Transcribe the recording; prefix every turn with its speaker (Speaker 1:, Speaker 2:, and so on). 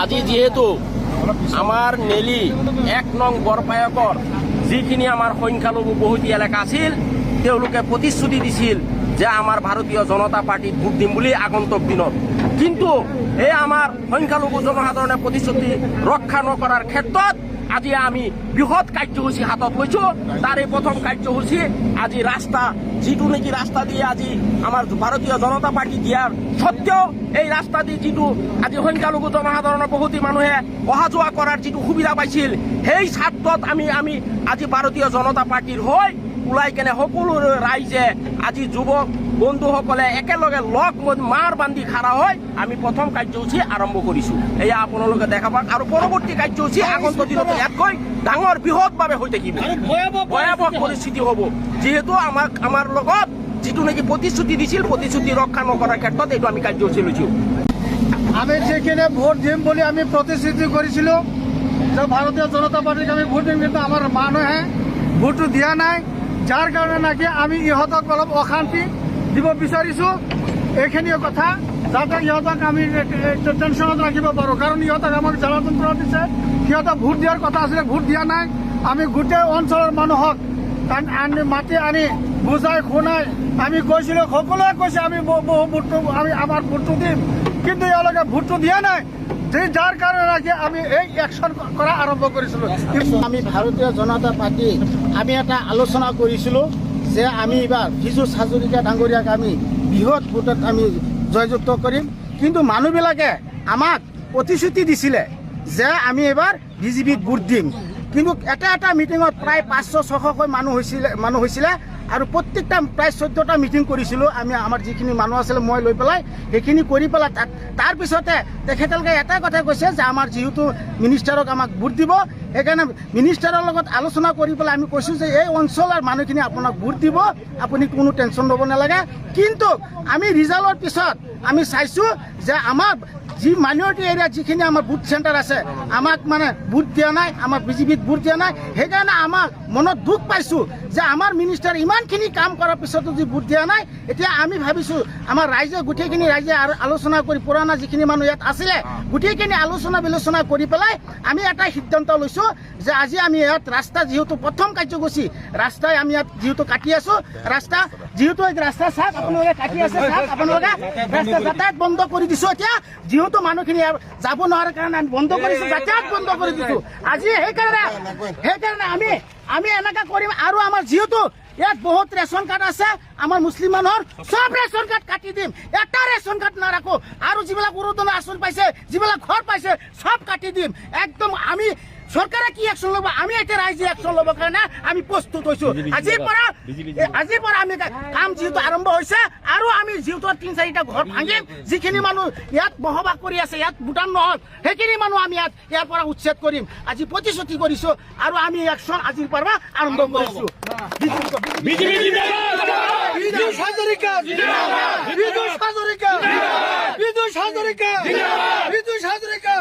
Speaker 1: আজি যিহেতু আমাৰ নেলি ১ নং বৰপায়কৰ যিখিনি আমাৰ সংখ্যালঘু বহুতি এলেকা আছিল তেওঁলোকে প্ৰতিশ্ৰুতি দিছিল যে আমাৰ ভাৰতীয় জনতা পাৰ্টিত ভোট দিম বুলি আগন্তুক দিনত। কিন্তু এই আমাৰ সংখ্যালঘু জনসাধাৰণে প্ৰতিশ্ৰুতি ৰক্ষা নকৰাৰ ক্ষেত্ৰত আজি আমি বৃহৎ কাৰ্যসূচী হাতত লৈছো। তাৰে প্ৰথম কাৰ্যসূচী আজি ৰাস্তা, যিটো নেকি ৰাস্তা দিয়ে আজি আমাৰ ভাৰতীয় জনতা পাৰ্টি দিয়াৰ সত্ত্বেও এই ৰাস্তা দি যিটো আজি সংখ্যালঘু জনসাধাৰণৰ বহুতো মানুহে অহা যোৱা কৰাৰ যিটো সুবিধা পাইছিল, সেই স্বাৰ্থত আমি আজি ভাৰতীয় জনতা পাৰ্টিৰ হৈ ওলাই কেনে সকলো ৰাইজে আজি যুৱক বন্ধুসকলে একেলগে লগ মাৰ বান্ধি খাৰা হৈ আমি প্ৰথম কাৰ্যসূচী আৰম্ভ কৰিছো। এয়া আপোনালোকে দেখা পাওক আৰু পৰৱৰ্তী কাৰ্যসূচী আগন্তুক দিনত ইয়াতকৈ ডাঙৰ বৃহৎভাৱে হৈ থাকিব, ভয়াৱহ পৰিস্থিতি হ'ব। যিহেতু আমাৰ লগত যিটো নেকি প্ৰতিশ্ৰুতি দিছিল, প্ৰতিশ্ৰুতি ৰক্ষা নকৰাৰ ক্ষেত্ৰত এইটো আমি কাৰ্যসূচী লৈছো।
Speaker 2: আমি যেখানে ভোট দিম বুলি আমি প্ৰতিশ্ৰুতি কৰিছিলো যে ভাৰতীয় জনতা পাৰ্টিক আমি ভোট দিম, কিন্তু আমাৰ মানুহে ভোটটো দিয়া নাই। যাৰ কাৰণে নাকি আমি ইহঁতক অলপ অশান্তি দিব বিচাৰিছো। এইখিনিয়ে কথা, যাতে ইহঁতক আমি টেনশ্যনত ৰাখিব পাৰোঁ। কাৰণ ইহঁতক আমাক জ্বালা যন্ত্ৰণা দিছে। সিহঁতক ভোট দিয়াৰ কথা আছিলে, ভোট দিয়া নাই। আমি গোটেই অঞ্চলৰ মানুহক মাতি আনি বুজাই শুনাই আমি কৈছিলোঁ, সকলোৱে কৈছে আমি আমাৰ ভোটটো দিম, কিন্তু এওঁলোকে ভোটটো দিয়া নাই। যাৰ কাৰণে নাকি আমি এই একশ্যন কৰা আৰম্ভ কৰিছিলোঁ।
Speaker 3: আমি ভাৰতীয় জনতা পাৰ্টি আমি এটা আলোচনা কৰিছিলোঁ যে আমি এইবাৰ পীযুষ হাজৰিকা ডাঙৰীয়াক আমি বৃহৎ ভোটত আমি জয়যুক্ত কৰিম। কিন্তু মানুহবিলাকে আমাক প্ৰতিশ্ৰুতি দিছিলে যে আমি এইবাৰ বিজেপিক ভোট দিম। কিন্তু এটা মিটিঙত প্ৰায় 500-600কৈ মানুহ হৈছিলে আৰু প্ৰত্যেকটা প্ৰায় 14টা মিটিং কৰিছিলোঁ আমি। আমাৰ যিখিনি মানুহ আছিলে মই লৈ পেলাই সেইখিনি কৰি পেলাই তাৰপিছতে তেখেতলোকে এটা কথা কৈছে যে আমাৰ যিহেতু মিনিষ্টাৰক আমাক ভোট দিব, সেইকাৰণে মিনিষ্টাৰৰ লগত আলোচনা কৰি পেলাই আমি কৈছোঁ যে এই অঞ্চলৰ মানুহখিনি আপোনাক ভোট দিব, আপুনি কোনো টেনশ্যন ল'ব নালাগে। কিন্তু আমি ৰিজাল্টৰ পিছত আমি চাইছোঁ যে আমাৰ যি মাইনৰিটি এৰিয়াত যিখিনি আমাৰ বুথ চেণ্টাৰ আছে আমাক মানে ভোট দিয়া নাই, আমাৰ বিজেপিত ভোট দিয়া নাই। সেইকাৰণে আমাক মনত দুখ পাইছোঁ যে আমাৰ মিনিষ্টাৰ ইমানখিনি কাম কৰাৰ পিছতো যি ভোট দিয়া নাই। এতিয়া আমি ভাবিছোঁ আমাৰ ৰাইজে গোটেইখিনি ৰাইজে আলোচনা কৰি, পুৰণা যিখিনি মানুহ ইয়াত আছিলে গোটেইখিনি আলোচনা বিলোচনা কৰি পেলাই আমি এটা সিদ্ধান্ত লৈছোঁ যে আজি আমি ইয়াত ৰাস্তা যিহেতু প্ৰথম কাৰ্যসূচী ৰাস্তাই আমি ইয়াত যিহেতু কাটি আছোঁ, ৰাস্তা যিহেতু ৰাস্তা চাওক আপোনালোকে কাটি আছে, চাওক আপোনালোকে ৰাস্তা যাতায়াত বন্ধ কৰি দিছোঁ। এতিয়া যিহেতু মানুহখিনি যাব নোৱাৰাৰ কাৰণে আমি বন্ধ কৰিছোঁ, যাতায়াত বন্ধ কৰি দিছোঁ আজি। সেইকাৰণে আমি এনেকা কৰিম। আৰু আমাৰ যিহেতু ইয়াত বহুত ৰেচন কাৰ্ড আছে আমাৰ মুছলিম মানুহৰ, চব ৰেচন কাৰ্ড কাটি দিম, এটা ৰেচন কাৰ্ড নাৰাখোঁ। আৰু যিবিলাক অৰুণোদয় আঁচনি পাইছে, যিবিলাক ঘৰ পাইছে, চব কাটি দিম একদম। আমি চৰকাৰে কি একশ্যন ল'ব, আমি এতিয়া ৰাইজে একশ্যন ল'বৰ কাৰণে আমি প্ৰস্তুত হৈছোঁ। আজিৰ পৰা আমি কাম যিহেতু আৰম্ভ হৈছে আৰু আমি যিহেতু 3-4টা ঘৰ ভাঙিম। যিখিনি মানুহ ইয়াত বসবাস কৰি আছে, ইয়াত ভোটাৰ নহ'ল, সেইখিনি মানুহ আমি ইয়াৰ পৰা উচ্ছেদ কৰিম আজি প্ৰতিশ্ৰুতি কৰিছোঁ। আৰু আমি একশ্যন আজিৰ পৰা আৰম্ভ কৰিছোঁ।
Speaker 2: বিজুছ হাজৰিকা